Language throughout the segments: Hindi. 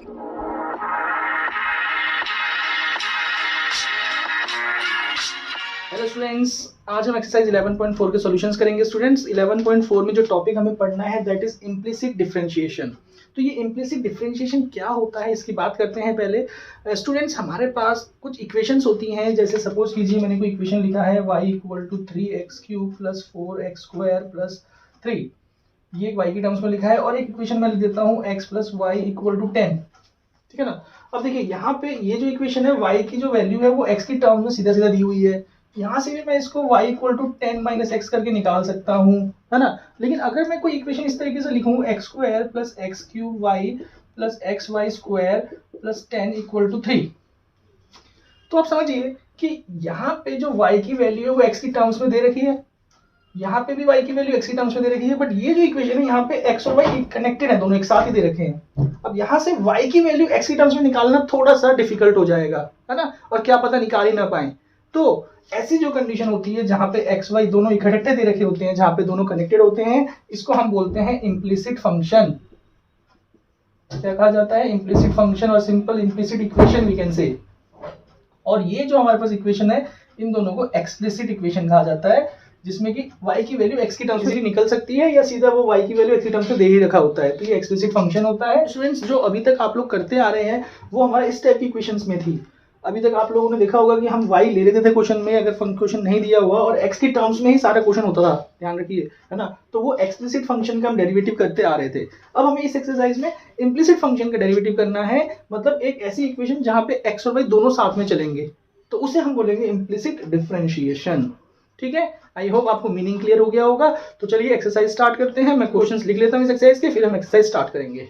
हेलो स्टूडेंट्स, आज हम एक्सरसाइज 11.4 के सॉल्यूशंस करेंगे। स्टूडेंट्स 11.4 में जो टॉपिक हमें पढ़ना है दैट इज इम्प्लिसिट डिफरेंशिएशन। तो ये इम्प्लिसिट डिफरेंशिएशन क्या होता है इसकी बात करते हैं। पहले स्टूडेंट्स हमारे पास कुछ इक्वेशंस होती हैं, जैसे सपोज कीजिए मैंने कोई इक्वेशन लिखा है y equal to 3x³ plus 4x² plus 3, ये एक y की टर्म्स में लिखा है। और एक इक्वेशन मैं लिख देता हूँ x plus y equal to 10, ठीक है ना। अब देखिए यहाँ पे ये जो इक्वेशन है y की जो वैल्यू है वो x की टर्म्स में सीधा सीधा दी हुई है। यहाँ से भी मैं इसको y equal to 10 minus x करके निकाल सकता हूँ, है ना। लेकिन अगर मैं कोई इक्वेशन इस तरीके से लिखूँ x² plus x³ plus xy² plus 10 equal to 3, तो आप समझिए कि यहाँ पे जो y की वैल्यू है वो x की टर्म्स में दे रखी है, यहाँ पे भी y की वैल्यू x की टर्म्स में दे रखी है, बट ये जो इक्वेशन है यहाँ पे x और y कनेक्टेड है, दोनों एक साथ ही दे रखे हैं। अब यहाँ से y की वैल्यू x की टर्म्स में निकालना थोड़ा सा डिफिकल्ट हो जाएगा, है ना, और क्या पता निकाल ही ना पाए। तो ऐसी जो कंडीशन होती है जहां पे x y दोनों इकट्ठे दे रखे होते हैं, जहां पे दोनों कनेक्टेड होते हैं, इसको हम बोलते हैं इम्प्लिसिट फंक्शन। क्या कहा जाता है? इम्प्लिसिट फंक्शन और simple implicit equation we can say. और ये जो हमारे पास इक्वेशन है इन दोनों को एक्सप्लिसिट इक्वेशन कहा जाता है, जिसमें कि y की वैल्यू x की टर्म्स में निकल सकती है या सीधा वो y की वैल्यू x की टर्म्स में दे ही रखा होता है। तो ये एक्सप्लिसिट फंक्शन होता है। स्टूडेंट्स जो अभी तक आप लोग करते आ रहे हैं वो हमारे इस टाइप की इक्वेशंस में थी। अभी तक आप लोगों ने देखा होगा कि हम y ले लेते थे क्वेश्चन में, अगर क्वेश्चन नहीं दिया हुआ, और x की टर्म्स में ही सारा क्वेश्चन होता था, ध्यान रखिए, है ना। तो वो एक्सप्लिसिट फंक्शन का हम डेरिवेटिव करते आ रहे थे। अब हमें इस एक्सरसाइज में इम्प्लिसिट फंक्शन का डेरिवेटिव करना है, मतलब एक ऐसी इक्वेशन जहां पे x और y दोनों साथ में चलेंगे, तो उसे हम बोलेंगे इम्प्लिसिट डिफरेंशिएशन। ठीक है, आई होप आपको मीनिंग क्लियर हो गया होगा। तो चलिए एक्सरसाइज स्टार्ट करते हैं। मैं क्वेश्चंस लिख लेता हूं इस एक्सरसाइज के, फिर हम एक्सरसाइज स्टार्ट करेंगे।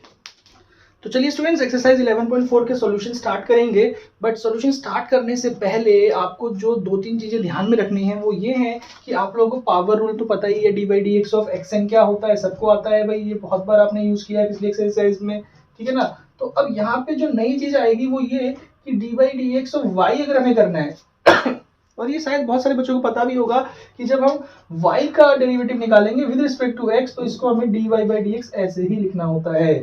तो चलिए स्टूडेंट्स एक्सरसाइज 11.4 के सॉल्यूशन स्टार्ट करेंगे। बट सॉल्यूशन स्टार्ट करने से पहले आपको जो दो तीन चीजें ध्यान में रखनी है वो ये है कि आप लोगों को पावर रूल तो पता ही है, D by D x of xn क्या होता है, सबको आता है भाई, ये बहुत बार आपने यूज किया है पिछले एक्सरसाइज में, ठीक है ना। तो अब यहाँ पे जो नई चीज आएगी वो ये कि d by D x of y अगर हमें करना है और ये शायद बहुत सारे बच्चों को पता भी होगा कि जब हम y का डेरिवेटिव निकालेंगे विद रिस्पेक्ट टू x, तो इसको हमें dy by dx ऐसे ही लिखना होता है,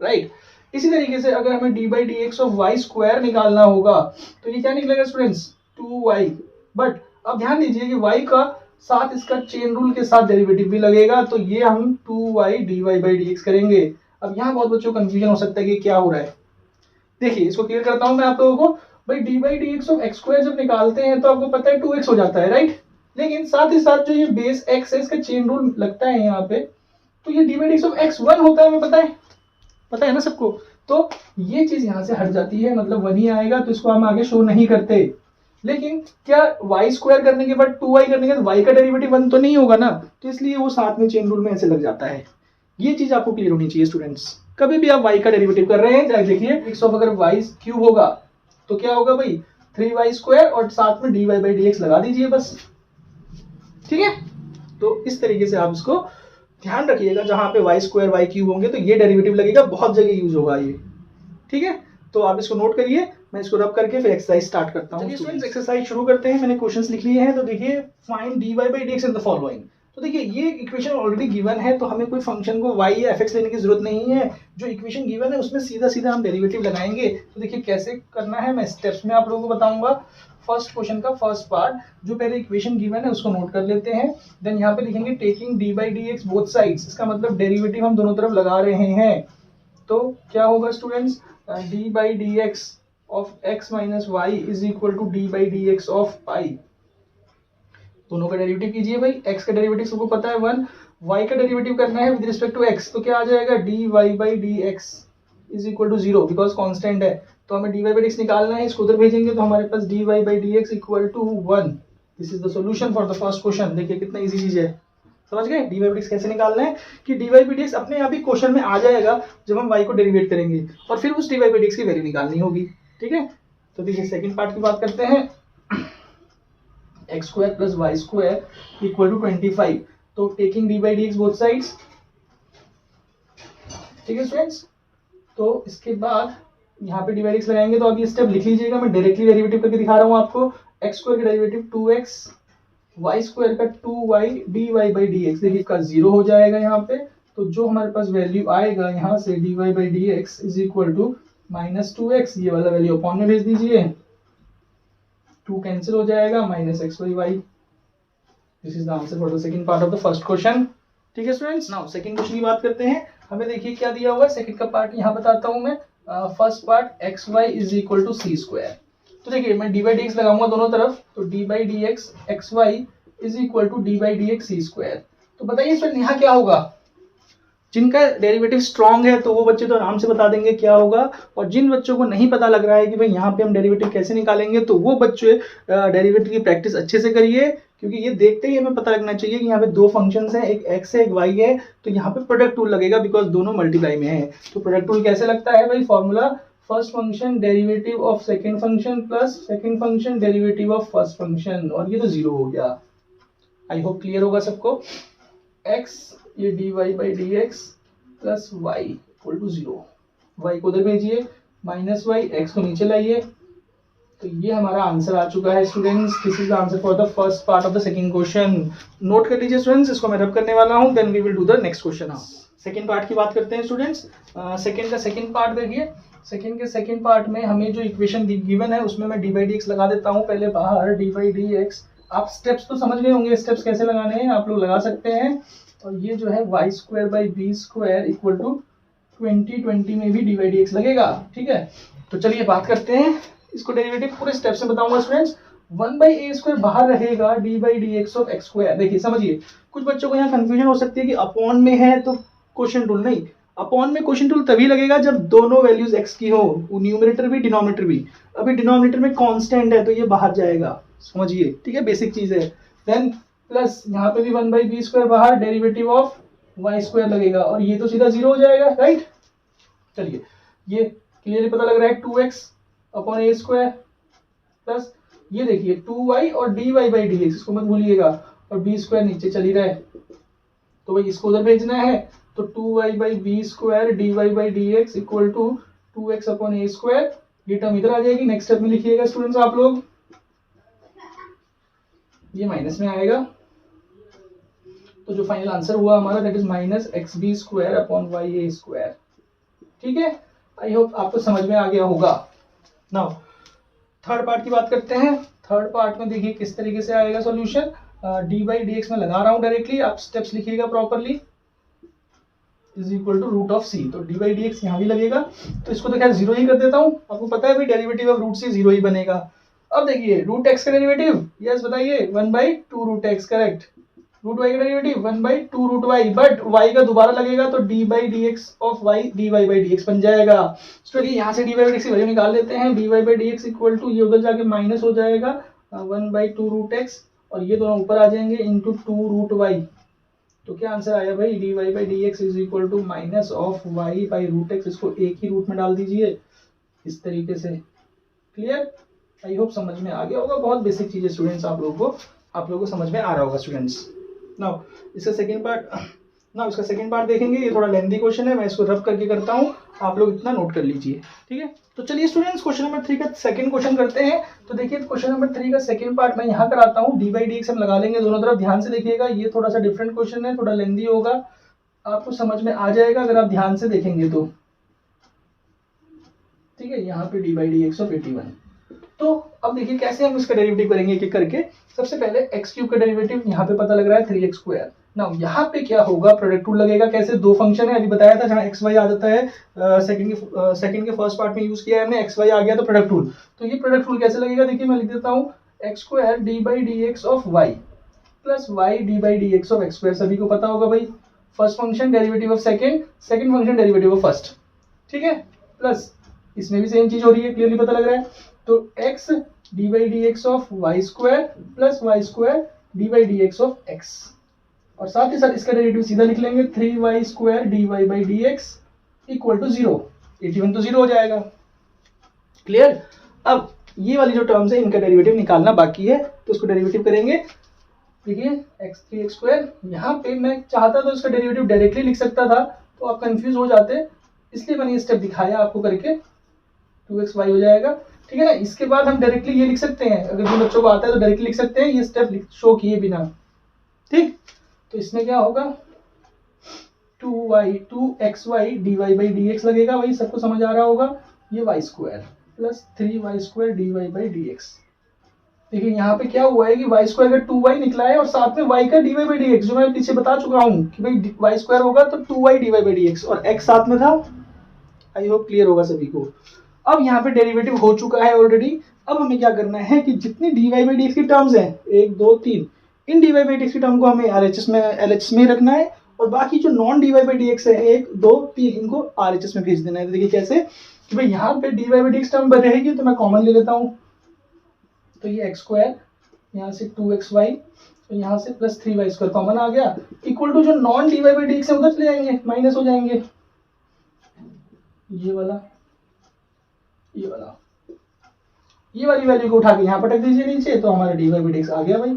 राइट। इसी तरीके से अगर हमें dy by dx of y square निकालना होगा तो ये क्या निकलेगा स्टूडेंट्स? 2y। बट अब ध्यान दीजिए कि y का साथ इसका चेन रूल के साथ डेरिवेटिव भी लगेगा, तो ये हम 2y dy by dx करेंगे। अब यहाँ बहुत बच्चों को कंफ्यूजन हो सकता है कि क्या हो रहा है। देखिए इसको क्लियर करता हूं मैं आप लोगों को। भाई D by D x of x square जब निकालते हैं तो आपको पता है 2x हो जाता है, राइट। लेकिन साथ ही साथ जो ये बेस x है इसका चेन रूल लगता है यहाँ पे, तो ये D by D x of x 1 होता है, हमें पता है ना सबको। तो ये चीज यहाँ से हट जाती है, मतलब 1 ही आएगा, तो इसको हम आगे शो नहीं करते। लेकिन क्या y स्क्वायर करने के बाद 2y करने के बाद y का डेरिवेटिव 1 तो नहीं होगा ना, तो इसलिए वो साथ में चेन रूल में ऐसे लग जाता है। ये चीज आपको क्लियर होनी चाहिए स्टूडेंट्स। कभी भी आप y का डेरिवेटिव कर रहे हैं, चाहे देखिए x ऑफ अगर y क्यूब होगा तो क्या होगा भाई 3y स्क्वायर और साथ में dy by dx लगा दीजिए बस, ठीक है। तो इस तरीके से आप इसको ध्यान रखिएगा, जहां पे y स्क्वायर y क्यूब होंगे तो ये डेरिवेटिव लगेगा, बहुत जगह यूज होगा ये, ठीक है। तो आप इसको नोट करिए, मैं इसको रब करके फिर एक्सरसाइज स्टार्ट करता हूं। चलिए स्टूडेंट्स एक्सरसाइज शुरू करते हैं। मैंने क्वेश्चंस लिख लिए हैं, तो देखिए find dy by dx in the following. तो देखिए ये इक्वेशन ऑलरेडी गिवन है, तो हमें कोई फंक्शन को y या fx लेने की जरूरत नहीं है। जो इक्वेशन गिवन है उसमें सीधा सीधा हम डेरिवेटिव लगाएंगे। तो देखिए कैसे करना है मैं स्टेप्स में आप लोगों को बताऊंगा। फर्स्ट क्वेश्चन का फर्स्ट पार्ट, जो पहले इक्वेशन गिवन है उसको नोट कर लेते हैं। देन यहाँ पे लिखेंगे taking d by D x both sides, इसका मतलब डेरिवेटिव हम दोनों तरफ लगा रहे हैं। तो क्या होगा students? D by D x of X minus Y is equal to D by D x of pi. दोनों का डेरिवेटिव कीजिए भाई। x का डेरिवेटिव सबको पता है 1, y का डेरिवेटिव करना है विद रिस्पेक्ट टू x, तो क्या आ जाएगा? dy by dx is equal to 0, because constant है। तो हमें dy by dx निकालना है, इसको उधर भेजेंगे तो हमारे पास dy by dx equal to 1। This is the solution for the first question. देखिए कितना इजी चीज है, समझ गए? dy by dx कैसे निकालना है कि dy by dx अपने आप ही क्वेश्चन में आ जाएगा जब हम y को डेरिवेट करेंगे, और फिर उस dy by dx की वैल्यू निकालनी होगी, ठीक है। तो देखिए सेकंड पार्ट की बात करते हैं। x square plus y square equal to 25, तो taking d by D x both sides, ठीक है स्टूडेंट्स। तो इसके बाद यहाँ पे डी बाई डी एक्स लगाएंगे, तो अब ये स्टेप लिख लीजिएगा, मैं डायरेक्टली डेरिवेटिव करके दिखा रहा हूँ आपको। x स्क्वायर का डेरिवेटिव 2x, y स्क्वायर का 2y dy by D x, देखिए इसका 0 हो जाएगा यहाँ पे। तो जो हमारे पास वैल्यू आएगा यहाँ से dy by D x is equal to -2x, ये वाला वैल्यू अपॉन में भेज दीजिए, 2 कैंसिल हो जाएगा, -x/y। This is the answer for the second part of the first question. ठीक है स्टूडेंट्स, नाउ सेकंड क्वेश्चन की बात करते हैं। हमें देखिए क्या दिया हुआ है, सेकंड का पार्ट यहाँ बताता हूँ मैं। First part xy is equal to c square. तो देखिए मैं d/dx लगाऊंगा दोनों तरफ, तो d/dx xy is equal to d/dx c square. तो बताइए स्टूडेंट यहाँ क्या होगा। जिनका डेरिवेटिव स्ट्रांग है तो वो बच्चे तो आराम से बता देंगे क्या होगा, और जिन बच्चों को नहीं पता लग रहा है कि भाई यहाँ पे हम डेरिवेटिव कैसे निकालेंगे, तो वो बच्चे डेरिवेटिव की प्रैक्टिस अच्छे से करिए, क्योंकि ये देखते ही हमें पता लगना चाहिए कि यहाँ पे दो फंक्शंस हैं, एक x है एक y है, तो यहाँ पे प्रोडक्ट टूल लगेगा बिकॉज दोनों मल्टीप्लाई में है। तो प्रोडक्ट टूल कैसे लगता है भाई, formula first function derivative of second function plus second function derivative of first function, और ये तो जीरो हो गया। आई होप क्लियर होगा सबको। x ये dy/dx plus y equal to 0, y को उधर भेजिए, -y, x को नीचे लाइए, तो ये हमारा आंसर आ चुका है students. This is the answer for the first part of the second question. Note कर लीजिए स्टूडेंट्स, इसको मैं रब करने वाला हूं, then we will do the next question. Second part की बात करते हैं स्टूडेंट्स। सेकंड का सेकंड पार्ट देखिए, सेकंड के सेकंड पार्ट में हमें जो इक्वेशन गिवन है उसमें मैं d/dx लगा देता हूं पहले बाहर, d/dx। आप स्टेप्स तो समझ गए होंगे, स्टेप्स कैसे लगाने हैं आप लोग लगा सकते हैं। और ये जो है y²/b² इक्वल टू 20 में भी d/dx लगेगा। ठीक है, तो चलिए बात करते हैं इसको, डेरिवेटिव पूरे स्टेप से बताऊंगा स्टूडेंट्स। 1/a² बाहर रहेगा, d/dx ऑफ x²। देखिए समझिए, कुछ बच्चों को यहाँ कंफ्यूजन हो सकती है कि अपॉन में है तो क्वोशिएंट रूल नहीं। अपॉन में क्वोशिएंट रूल तभी लगेगा जब दोनों वैल्यूज x की हो, न्यूमरेटर भी डिनोमिनेटर भी। अभी डिनोमिनेटर में कांस्टेंट है तो ये बाहर जाएगा, समझिए, ठीक है, बेसिक चीज है। देन प्लस यहाँ पे भी 1/b² बाहर, डेरिवेटिव ऑफ y² लगेगा, और ये तो सीधा 0 हो जाएगा, राइट। चलिए ये क्लियरली पता लग रहा है, 2x अपॉन a² प्लस ये देखिए 2y और dy/dx, इसको मत भूलिएगा, और b² नीचे चली रहा है, तो भाई इसको उधर भेजना है, तो 2y/b² dy/dx equal to 2x upon a²। ये टर्म इधर आ जाएगी, नेक्स्ट स्टेप में लिखिएगा स्टूडेंट्स आप लोग, ये माइनस में आएगा, तो जो फाइनल आंसर हुआ हमारा that is -xb² upon ya²। ठीक है, आई होप आपको समझ में आ गया होगा। नाउ थर्ड पार्ट की बात करते हैं। थर्ड पार्ट में देखिए किस तरीके से आएगा सॉल्यूशन। d/dx में लगा रहा हूं डायरेक्टली, आप स्टेप्स लिखिएगा properly, is equal to root of C. तो d/dx यहाँ भी लगेगा, तो इसको तो खैर 0 ही कर देता हूँ, आपको पता है भाई डेरिवेटिव ऑफ रूट सी 0 ही बनेगा। अब देखिए रूट x का डेरिवेटिव, यस बताइए, 1/2 root x, correct. Root y का derivative 1/2 root y, but y का दोबारा लगेगा तो d/dx ऑफ y dy/dx बन जाएगा। तो यहाँ से dy/dx की वैल्यू निकाल लेते हैं, dy/dx इक्वल टू ये उधर जाके माइनस हो जाएगा 1/2 रूट x, और ये दोनों ऊपर आ जाएंगे इंटू 2 रूट y। तो क्या आंसर आया भाई, dy/dx is equal to minus of y by root x। इसको एक ही रूट में डाल दीजिए इस तरीके से। क्लियर, आई होप समझ में आ गया होगा, बहुत बेसिक चीज है स्टूडेंट्स, आप लोगों को समझ में आ रहा होगा स्टूडेंट्स। नाउ इसका सेकंड पार्ट देखेंगे, ये थोड़ा लेंथी क्वेश्चन है, मैं इसको रब करके करता हूँ, आप लोग इतना नोट कर लीजिए। ठीक है, तो चलिए स्टूडेंट्स क्वेश्चन नंबर 3 का सेकंड क्वेश्चन करते हैं। तो देखिए क्वेश्चन नंबर 3 का सेकंड पार्ट मैं यहाँ कराता हूँ, d/dx हम लगा लेंगे दोनों तरफ, ध्यान से देखिएगा, ये थोड़ा सा डिफरेंट क्वेश्चन है, थोड़ा लेंथी होगा, आपको समझ में आ जाएगा अगर आप ध्यान से देखेंगे तो। ठीक है, यहाँ पे d/dx ऑफ 81। तो अब देखिए कैसे हम इसका डेरिवेटिव करेंगे एक एक करके। सबसे पहले x³ का डेरिवेटिव यहाँ पे पता लग रहा है 3x²। नाउ यहाँ पे क्या होगा, प्रोडक्ट टूल लगेगा। कैसे, दो फंक्शन है, अभी बताया था, जहाँ xy आ जाता है, सेकंड के फर्स्ट पार्ट में यूज किया है हमने, xy आ गया तो प्रोडक्ट टूल। तो ये प्रोडक्ट टूल कैसे लगेगा, देखिए मैं लिख देता हूँ, x² d/dx of y plus y d/dx of x²। सभी को पता होगा भाई, first function derivative of second function derivative of first. ठीक है, प्लस इसमें भी सेम चीज हो रही है, क्लियरली पता लग रहा है। तो x d/dx of y² plus y² d/dx of x, और साथ ही साथ इसका डेरिवेटिव सीधा लिख लेंगे, 3y² dy/dx इक्वल टू 0। 81 तो 0 हो जाएगा। क्लियर, अब ये वाली जो टर्म्स है इनका डेरिवेटिव निकालना बाकी है, तो उसको डेरिवेटिव करेंगे। देखिए x3x², यहाँ पे मैं चाहता तो इसका डेरिवेटिव डायरेक्टली लिख सकता था, तो आप कंफ्यूज हो जाते, इसलिए मैंने ये स्टेप दिखाया आपको करके, 2xy हो जाएगा। ठीक है ना, इसके बाद हम डायरेक्टली ये लिख सकते हैं, अगर जो बच्चों को आता है तो डायरेक्टली लिख सकते हैं, ये स्टेप शो किए बिना। ठीक, तो इसमें क्या होगा, 2xy dy/dx लगेगा, वही सबको समझ आ रहा होगा, ये Y square plus 3y² dy/dx। देखिए यहाँ पे क्या हुआ है कि वाई स्क्वायर का 2y निकला है और साथ में y का dy/dx, जो मैं पीछे बता चुका हूँ कि भाई वाई स्क्वायर होगा तो 2y dy/dx और x साथ में था। आई होप क्लियर होगा सभी को। अब यहाँ पे डेरिवेटिव हो चुका है ऑलरेडी। अब हमें क्या करना है कि जितनी dy/dx की टर्म्स हैं 1 2 3, इन dy/dx की टर्म को हमें RHS में LHS में रखना है और बाकी जो नॉन dy/dx है 1 2 3 इनको RHS में भेज देना है। तो देखिए कैसे कि भाई यहाँ पे dy/dx टर्म रहेगी तो मैं कॉमन ले लेता हूँ, तो ये x², यहाँ से 2xy, तो यहाँ से प्लस 3y² कॉमन आ गया, इक्वल टू जो नॉन dy/dx है उधर चले जाएंगे, माइनस हो जाएंगे, ये वाला ये वाला, ये वाली वैल्यू को उठा के यहाँ पटक दीजिए नीचे, तो हमारा dy/dx आ गया भाई।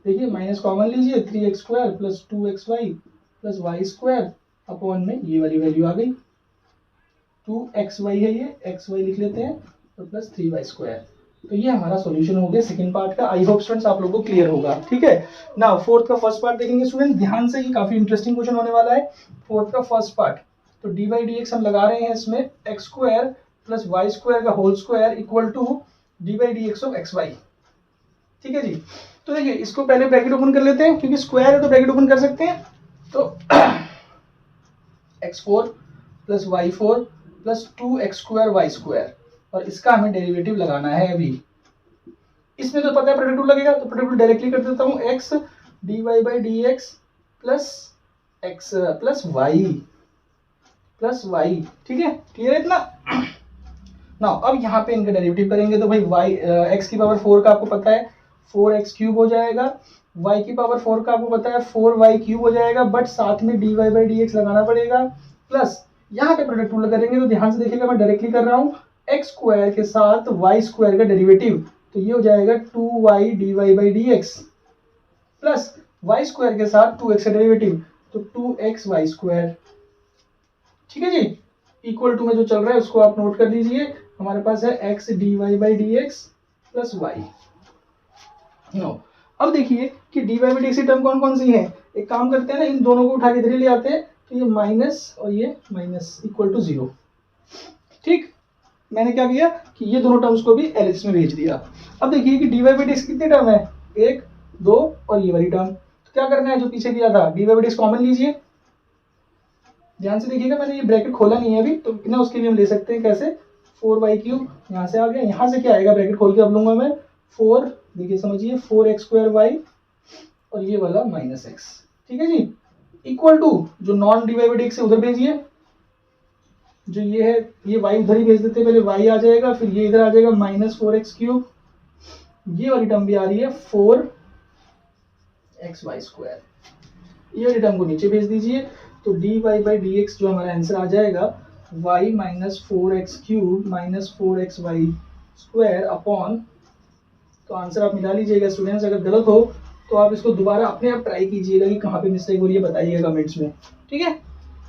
देखिए माइनस कॉमन लीजिए, 3x² plus 2xy plus y² upon में ये वाली वैल्यू आ गई, 2xy है, ये xy लिख लेते हैं और प्लस 3y²। तो ये हमारा सॉल्यूशन हो गया सेकंड पार्ट का। आई होप स्टूडेंट्स आप लोगों को क्लियर होगा। ठीक है, नाउ फोर्थ का फर्स्ट पार्ट देखेंगे स्टूडेंट्स, ध्यान से, ये काफी इंटरेस्टिंग क्वेश्चन होने वाला है। फोर्थ का फर्स्ट पार्ट, तो dy/dx हम लगा रहे हैं इसमें x² प्लस y² का whole square equal to dy/dx of xy। ठीक है जी, तो देखिए इसको पहले ब्रैकेट ओपन कर लेते हैं, क्योंकि स्क्वायर है तो ब्रैकेट ओपन कर सकते हैं। तो x4 plus y4 plus 2x² y², और इसका हमें डेरिवेटिव लगाना है अभी। इसमें तो पता है प्रोडक्ट रूल लगेगा, तो प्रोडक्ट रूल डायरेक्टली कर देता हूँ, x dy/dx plus x plus y। ठीक है, क्लियर है इतना। ना अब यहाँ पे इनका डेरिवेटिव करेंगे तो भाई y x की पावर 4 का आपको पता है 4x³ हो जाएगा, y की पावर 4 का आपको पता है 4y³ हो जाएगा, बट साथ में dy/dx लगाना पड़ेगा, प्लस यहाँ पे प्रोडक्ट रूल करेंगे तो ध्यान से देखिएगा, मैं डायरेक्टली कर रहा हूँ, x² के साथ y² का डेरिवेटिव, तो ये हो जाएगा 2y dy/dx प्लस y² के साथ 2x का डेरिवेटिव, तो 2xy²। ठीक है जी, इक्वल टू में जो चल रहा है उसको आप नोट कर लीजिए, हमारे पास है x dy/dx plus y। No, अब देखिए कि dy/dx की टर्म कौन कौन सी है। एक काम करते हैं ना, इन दोनों को उठा के इधर ले आते हैं, तो ये माइनस और ये माइनस इक्वल टू 0। ठीक, मैंने क्या किया कि ये दोनों टर्म्स को भी LHS में भेज दिया। अब देखिए कि dy/dx कितनी टर्म है, 1 2 और ये वाली टर्म, तो क्या करना है, जो पीछे दिया था dy/dx कॉमन लीजिए। ध्यान से देखिएगा, मैंने ये ब्रैकेट खोला नहीं है अभी, तो बिना उसके भी हम ले सकते हैं। कैसे, 4y³ यहाँ से आ गया, यहाँ से क्या आएगा, ब्रैकेट खोल के अब लूंगा मैं 4, देखिए समझिए 4x² और ये वाला -x। ठीक है जी, इक्वल टू जो नॉन dy/dx से उधर भेजिए, जो ये है ये y उधर ही भेज देते हैं, पहले y आ जाएगा, फिर ये इधर आ जाएगा -4x³, ये वाली टर्म भी आ रही है 4xy², ये वाली टर्म को नीचे भेज दीजिए, तो dy/dx जो हमारा आंसर आ जाएगा y -4x³ -4xy² अपॉन, तो आंसर आप मिला लीजिएगा स्टूडेंट्स। अगर गलत हो तो आप इसको दोबारा अपने आप ट्राई कीजिएगा कि कहाँ पे मिस्टेक हो रही है, बताइएगा कमेंट्स में। ठीक है,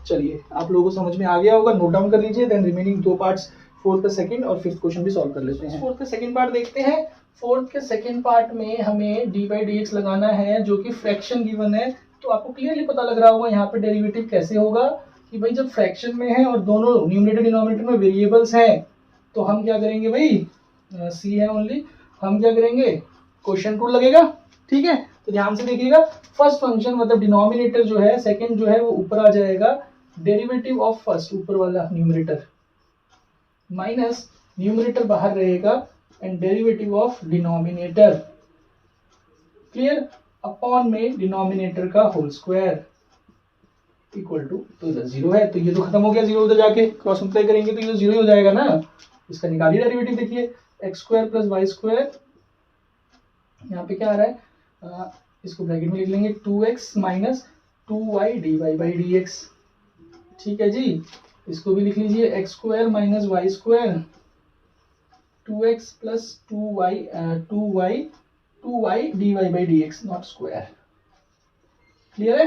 चलिए आप लोगों को समझ में आ गया होगा, नोट डाउन कर लीजिए। देन रिमेनिंग दो पार्ट्स, फोर्थ का सेकंड और फिफ्थ क्वेश्चन भी सॉल्व कर लेते हैं। फोर्थ का सेकंड पार्ट देखते हैं। फोर्थ के सेकंड पार्ट में हमें dy/dx लगाना है, जो कि फ्रैक्शन गिवन है। तो आपको क्लियरली पता लग रहा होगा यहाँ पे डेरिवेटिव कैसे होगा कि भाई जब फ्रैक्शन में है और दोनों न्यूमरेटर डिनोमिनेटर में वेरिएबल्स हैं, तो हम क्या करेंगे भाई, सी है ओनली, हम क्या करेंगे, क्वेश्चन रूल लगेगा। ठीक है, तो ध्यान से देखिएगा, फर्स्ट फंक्शन मतलब डिनोमिनेटर जो है, सेकंड जो है वो ऊपर आ जाएगा, डेरिवेटिव ऑफ फर्स्ट ऊपर वाला न्यूमरेटर माइनस न्यूमरेटर बाहर रहेगा and derivative of denominator, clear, upon में डिनोमिनेटर का होल स्क्वायर इक्वल टू, तो इधर 0 है तो ये तो खत्म हो गया, 0 उधर जाके क्रॉस मल्टीप्लाई करेंगे तो ये तो 0 ही हो जाएगा ना। इसका निकालिए डेरिवेटिव, देखिए x² प्लस y², यहाँ पे क्या आ रहा है, इसको ब्रैकेट में लिख लेंगे 2x माइनस 2y dy/dx। ठीक है जी, इसको भी लिख लीजिए x² minus y², 2x plus 2y dy/dx not square. Clear है,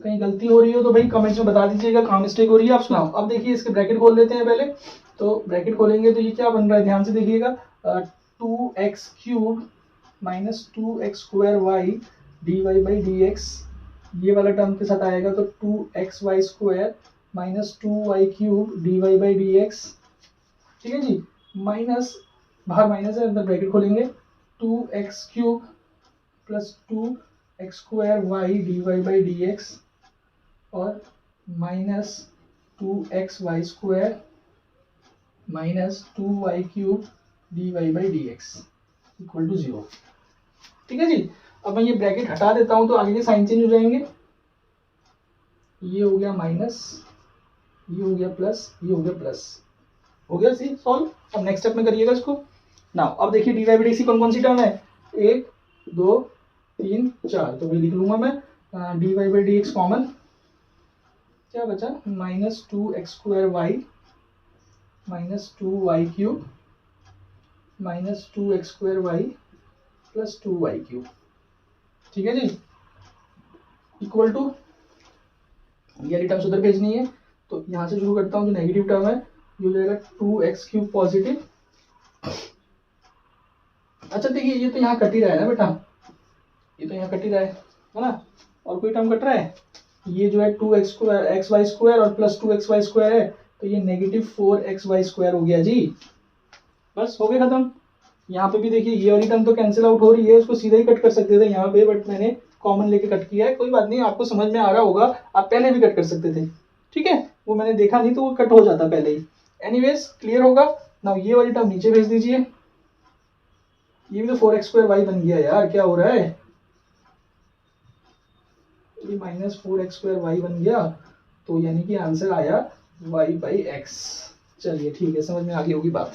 कहीं गलती हो रही हो तो भाई कमेंट्स में बता दीजिएगा कहाँ मिस्टेक हो रही है। आप सुनाओ। अब देखिए इसके ब्रैकेट खोल लेते हैं पहले, तो ब्रैकेट खोलेंगे तो ये क्या बन रहा है, ध्यान से देखिएगा, 2x³ माइनस 2x² dy/dx, ये वाला टर्म के साथ आएगा तो 2xy² माइनस 2y³ dy/dx ठीक है जी, माइनस, बाहर माइनस है, अंदर ब्रैकेट खोलेंगे, 2x³ प्लस 2x² dy/dx और minus 2xy² minus 2y³ dy/dx equal to 0। ठीक है जी, अब मैं ये ब्रैकेट हटा देता हूं तो आगे के साइन चेंज हो जाएंगे, ये हो गया माइनस, ये हो गया प्लस, ये हो गया प्लस, हो गया सी सॉल्व। अब नेक्स्ट स्टेप में करिएगा इसको। नाउ अब देखिए dy/dx की कौन कौन सी टर्म है, 1 2 3 4, तो वही लिख लूंगा मैं, dy/dx कॉमन, क्या बचा, minus 2x² minus 2y³ minus 2x² plus 2y³। ठीक है जी, इक्वल टू, ये वाली टर्म्स उधर भेजनी है, तो यहां से शुरू करता हूं, जो नेगेटिव टर्म है ये हो जाएगा 2x³ पॉजिटिव। अच्छा देखिए, ये तो यहाँ कट ही रहा है ना बेटा, ये तो यहाँ कट ही रहा है ना, और कोई टर्म कट रहा है, ये जो है 2xy² और प्लस 2xy² है, तो ये नेगेटिव 4xy² हो गया जी, बस हो गया खत्म। यहाँ पे भी देखिए ये वाली टर्म तो कैंसिल आउट हो रही है, उसको सीधा ही कट कर सकते थे यहाँ पे, बट मैंने कॉमन लेके कट किया है, कोई बात नहीं, आपको समझ में आ रहा होगा, आप पहले भी कट कर सकते थे, ठीक है, वो मैंने देखा नहीं तो वो कट हो जाता पहले ही। एनीवेज क्लियर होगा ना, ये वाली टर्म नीचे भेज दीजिए, ये भी तो 4x² बन गया यार, क्या हो रहा है, ये माइनस 4x² बन गया, तो यानी कि आंसर आया y/x। चलिए ठीक है, समझ में आ गई होगी बात,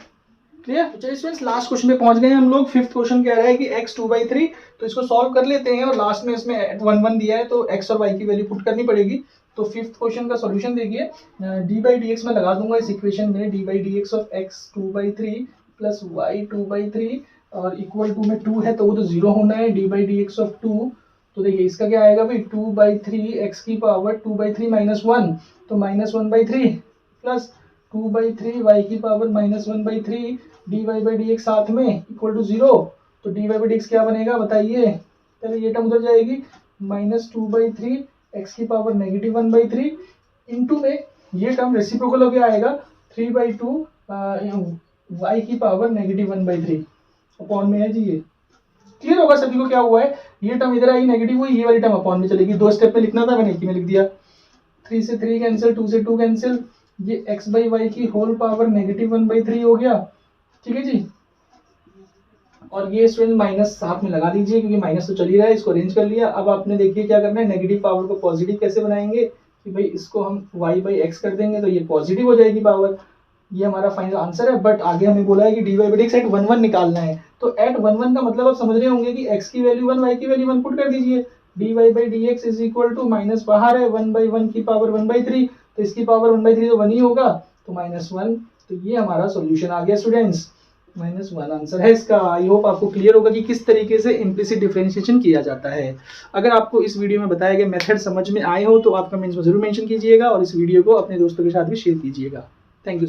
क्लियर। चलिए स्टूडेंट्स, लास्ट क्वेश्चन पे पहुंच गए हम लोग। फिफ्थ क्वेश्चन कह रहा है कि x 2/3, तो इसको सॉल्व कर लेते हैं, और लास्ट में इसमें 1 दिया है तो x और y की वैल्यू पुट करनी पड़ेगी। तो फिफ्थ क्वेश्चन का सॉल्यूशन देखिए, d/dx में लगा दूंगा इस इक्वेशन में, d/dx of x 2/3 plus y 2/3 और इक्वल टू में 2 है तो वो तो 0 होना है, d/dx ऑफ 2, तो देखिए इसका क्या आएगा भाई, 2/3 x की पावर 2/3 माइनस 1, तो माइनस 1/3 प्लस 2/3 y की पावर माइनस 1/3 dy/dx साथ में इक्वल टू 0, तो dy/dx क्या बनेगा बताइए, पहले ये टर्म उधर जाएगी, माइनस 2/3 x की पावर नेगेटिव 1/3 इंटू में ये टर्म रेसिप्रोकल हो गया आएगा 3/2 y की पावर नेगेटिव 1/3 अपॉन में है जी। ये क्लियर होगा सभी को क्या हुआ है, ये टर्म इधर आई नेगेटिव हुई, ये वाली टर्म अपॉन में चलेगी, दो स्टेप में लिखना था, मैंने एक ही में लिख दिया, 3 से 3 कैंसिल, 2 से 2 कैंसिल, ये x/y की होल पावर नेगेटिव 1/3 हो गया, ठीक है जी। और ये स्टूडेंट माइनस साथ में लगा दीजिए, क्योंकि माइनस तो चल ही रहा है, इसको अरेंज कर लिया। अब आपने देखिए क्या करना है, नेगेटिव पावर को पॉजिटिव कैसे बनाएंगे, कि भाई इसको हम y/x कर देंगे तो ये पॉजिटिव हो जाएगी पावर, ये हमारा फाइनल आंसर है। बट आगे हमें बोला है कि dy/dx एट 1 निकालना है, तो एट 1 का मतलब आप समझ रहे होंगे कि x की वैल्यू 1, y की वैल्यू 1 पुट कर दीजिए, dy/dx is equal to, minus बाहर है, 1/1 की पावर 1/3, तो इसकी पावर 1/3 तो 1 ही होगा, तो -1, तो ये हमारा सॉल्यूशन आ गया स्टूडेंट्स, -1 आंसर है इसका। आई होप आपको क्लियर होगा कि किस तरीके से इम्प्लिसिट डिफरेंशिएशन किया जाता है। अगर आपको इस वीडियो में बताया गया मेथड समझ में आए हो तो आप कमेंट्स में जरूर मेंशन कीजिएगा, और इस वीडियो को अपने दोस्तों के साथ भी शेयर कीजिएगा। Thank you.